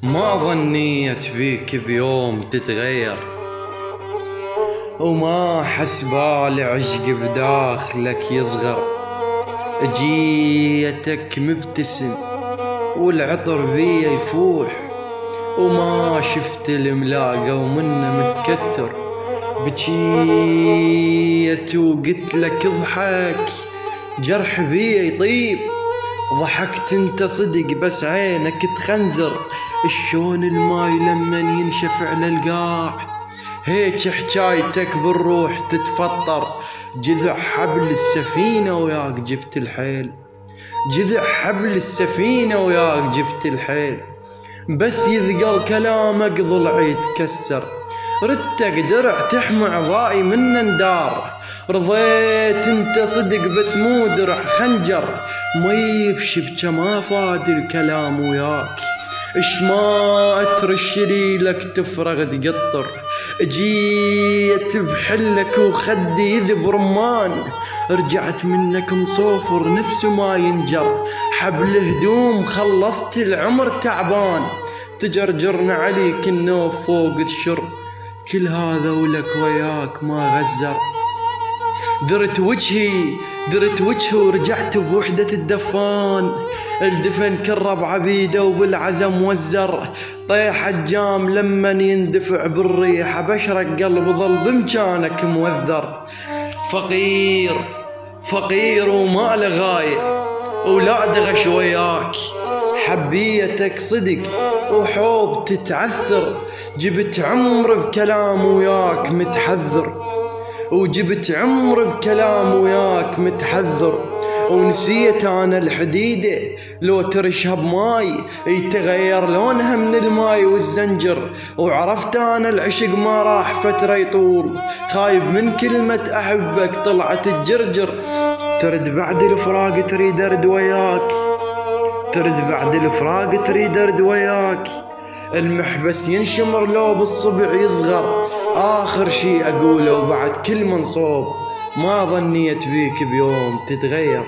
ما ظنيت بيك بيوم تتغير، وما حسبال عشق بداخلك يصغر. جيتك مبتسم والعطر بيا يفوح، وما شفت الملاقة ومنه متكتر. بجيت وقلت لك اضحك جرح بيا يطيب، ضحكت انت صدق بس عينك تخنزر. شلون الماي لمن ينشف على القاع، هيك حجايتك بالروح تتفطر. جذع حبل السفينة وياك جبت الحيل، جذع حبل السفينة وياك جبت الحيل. بس يثقل كلامك ضلعي يتكسر، ردتك درع تحمي عضائي من ندار. رضيت انت صدق بس مو درع خنجر، ما يبشبك ما فاد الكلام وياك. اش ما ترشلي لك تفرغ تقطر. جيت بحلك وخدي يذب رمان، رجعت منك مصوفر نفسه ما ينجر. حبل هدوم خلصت العمر تعبان، تجرجرنا عليك النوف فوق الشر. كل هذا ولك وياك ما غزر. درت وجهي ورجعت بوحدة الدفان. الدفن كرب عبيده وبالعزم وزر. طيح الجام لمن يندفع بالريحة، بشرك قلب ظل بمكانك موذر. فقير وما له غاية ولا دغش وياك. حبيتك صدق وحب تتعثر، جبت عمر بكلام وياك متحذر. وجبت عمر بكلام وياك متحذر. ونسيت انا الحديدة لو ترشها بماي يتغير لونها من الماي والزنجر. وعرفت انا العشق ما راح فترة يطول، خايب من كلمة احبك طلعت الجرجر. ترد بعد الفراق تريد ارد وياك، ترد بعد الفراق تريد ارد وياك. المحبس ينشمر لو بالصبع يصغر، آخر شي أقوله وبعد كل منصوب. ما ظنيت بيك بيوم تتغير.